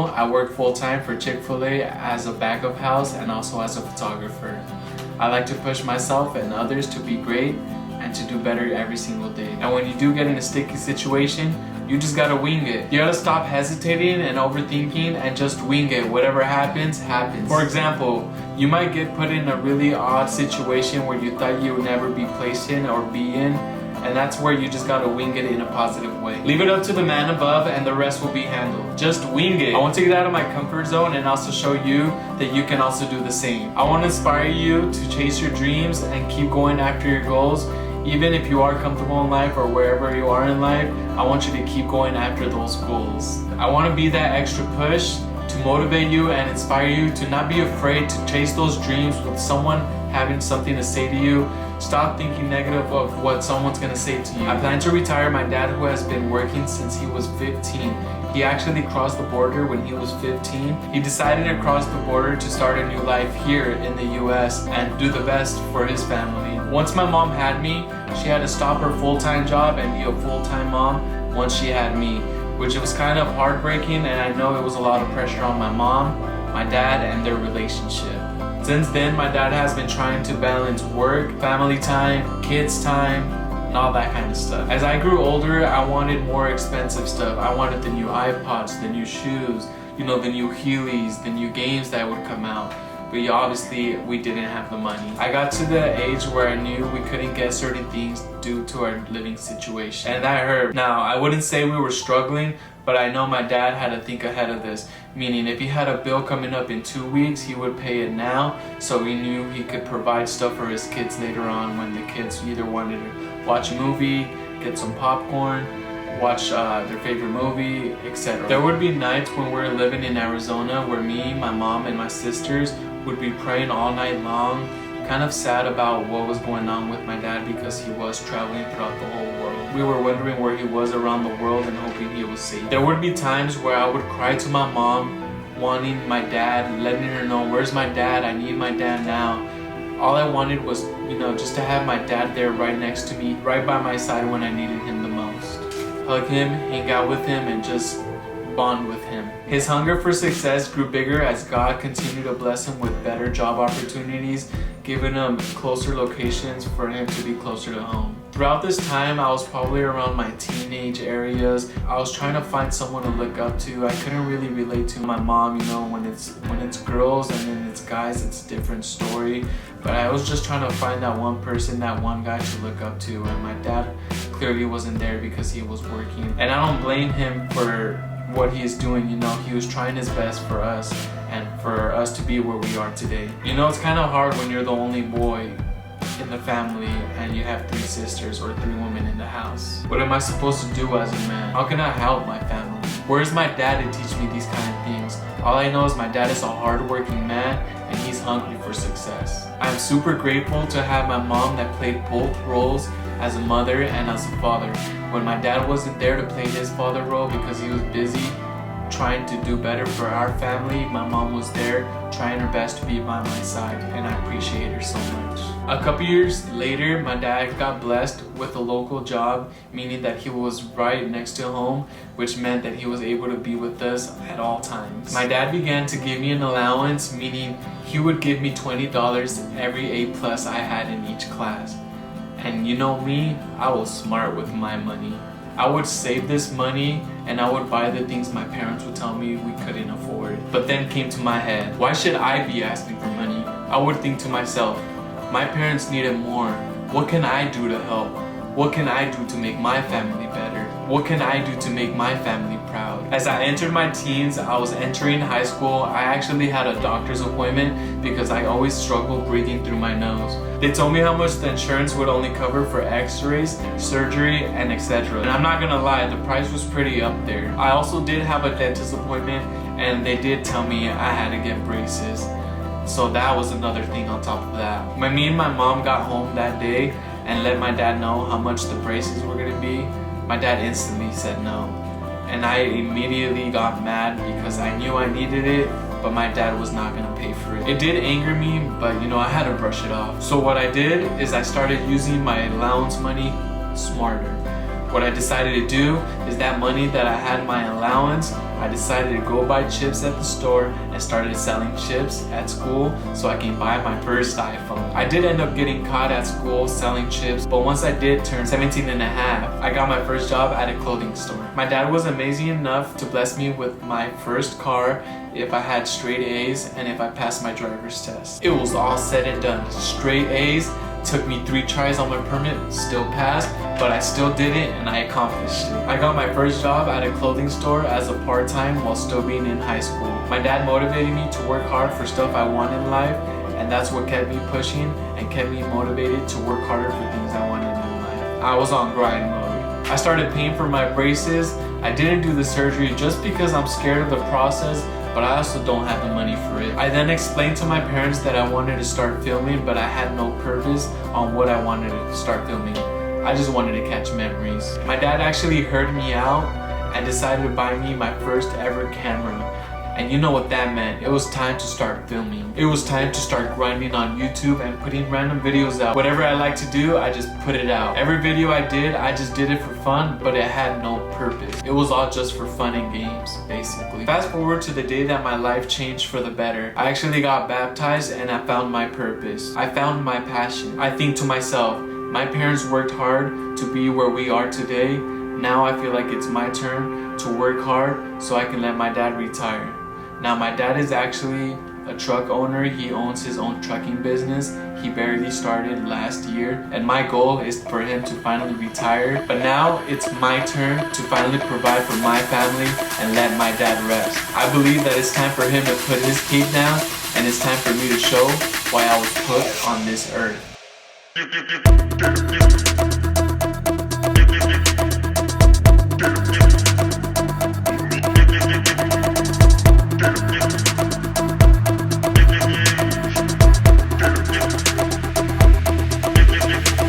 know, I work full-time for Chick-fil-A as a backup house and also as a photographer. I like to push myself and others to be great and to do better every single day. And when you do get in a sticky situation, you just gotta wing it. You gotta stop hesitating and overthinking and just wing it. Whatever happens, happens. For example, you might get put in a really odd situation where you thought you would never be placed in or be in, and that's where you just gotta wing it in a positive way. Leave it up to the man above and the rest will be handled. Just wing it. I want to get out of my comfort zone and also show you that you can also do the same. I want to inspire you to chase your dreams and keep going after your goals. Even if you are comfortable in life or wherever you are in life, I want you to keep going after those goals. I want to be that extra push to motivate you and inspire you to not be afraid to chase those dreams with someone having something to say to you. Stop thinking negative of what someone's gonna say to you. I plan to retire my dad, who has been working since he was 15. He actually crossed the border when he was 15. He decided to cross the border to start a new life here in the US and do the best for his family. Once my mom had me, she had to stop her full-time job and be a full-time mom once she had me, which was kind of heartbreaking, and I know it was a lot of pressure on my mom, my dad, and their relationship. Since then, my dad has been trying to balance work, family time, kids time, and all that kind of stuff. As I grew older, I wanted more expensive stuff. I wanted the new iPods, the new shoes, the new Heelys, the new games that would come out. But obviously, we didn't have the money. I got to the age where I knew we couldn't get certain things due to our living situation, and that hurt. Now, I wouldn't say we were struggling, but I know my dad had to think ahead of this. Meaning, if he had a bill coming up in 2 weeks, he would pay it now, so he knew he could provide stuff for his kids later on when the kids either wanted to watch a movie, get some popcorn, watch their favorite movie, etc. There would be nights when we were living in Arizona where me, my mom, and my sisters would be praying all night long, kind of sad about what was going on with my dad because he was traveling throughout the whole world. We were wondering where he was around the world and hoping he was safe. There would be times where I would cry to my mom, wanting my dad, letting her know, where's my dad? I need my dad now. All I wanted was, just to have my dad there right next to me, right by my side when I needed him the most. Hug him, hang out with him, and just bond with him. His hunger for success grew bigger as God continued to bless him with better job opportunities, giving him closer locations for him to be closer to home. Throughout this time, I was probably around my teenage areas. I was trying to find someone to look up to. I couldn't really relate to my mom, when it's girls and then it's guys, it's a different story. But I was just trying to find that one person, that one guy to look up to, and my dad clearly wasn't there because he was working. And I don't blame him for what he is doing. He was trying his best for us and for us to be where we are today. It's kind of hard when you're the only boy in the family and you have 3 sisters or 3 women in the house. What am I supposed to do as a man? How can I help my family? Where's my dad to teach me these kind of things? All I know is my dad is a hard-working man and he's hungry for success. I'm super grateful to have my mom that played both roles as a mother and as a father. When my dad wasn't there to play his father role because he was busy trying to do better for our family, my mom was there trying her best to be by my side, and I appreciate her so much. A couple years later, my dad got blessed with a local job, meaning that he was right next to home, which meant that he was able to be with us at all times. My dad began to give me an allowance, meaning he would give me $20 every A+ I had in each class. And me, I was smart with my money. I would save this money and I would buy the things my parents would tell me we couldn't afford. But then came to my head, why should I be asking for money? I would think to myself, my parents needed more. What can I do to help? What can I do to make my family better? What can I do to make my family proud? As I entered my teens, I was entering high school. I actually had a doctor's appointment because I always struggled breathing through my nose. They told me how much the insurance would only cover for x-rays, surgery, and etc. And I'm not gonna lie, the price was pretty up there. I also did have a dentist appointment and they did tell me I had to get braces. So that was another thing on top of that. When me and my mom got home that day and let my dad know how much the braces were gonna be, my dad instantly said no. And I immediately got mad because I knew I needed it, but my dad was not gonna pay for it. It did anger me, but I had to brush it off. So what I did is I started using my allowance money smarter. What I decided to do is that money that I had in my allowance, I decided to go buy chips at the store and started selling chips at school so I can buy my first iPhone. I did end up getting caught at school selling chips, but once I did turn 17 and a half, I got my first job at a clothing store. My dad was amazing enough to bless me with my first car if I had straight A's and if I passed my driver's test. It was all said and done. Straight A's. Took me 3 tries on my permit, still passed, but I still did it and I accomplished it. I got my first job at a clothing store as a part-time while still being in high school. My dad motivated me to work hard for stuff I want in life, and that's what kept me pushing and kept me motivated to work harder for things I wanted in life. I was on grind mode. I started paying for my braces. I didn't do the surgery just because I'm scared of the process, but I also don't have the money for it. I then explained to my parents that I wanted to start filming, but I had no purpose on what I wanted to start filming. I just wanted to catch memories. My dad actually heard me out and decided to buy me my first ever camera. And you know what that meant. It was time to start filming. It was time to start grinding on YouTube and putting random videos out. Whatever I like to do, I just put it out. Every video I just did it for fun, but it had no purpose. It was all just for fun and games, basically. Fast forward to the day that my life changed for the better. I actually got baptized and I found my purpose. I found my passion. I think to myself, my parents worked hard to be where we are today. Now I feel like it's my turn to work hard so I can let my dad retire. Now my dad is actually a truck owner. He owns his own trucking business. He barely started last year, and my goal is for him to finally retire. But now it's my turn to finally provide for my family and let my dad rest. I believe that it's time for him to put his cape down, and it's time for me to show why I was put on this earth.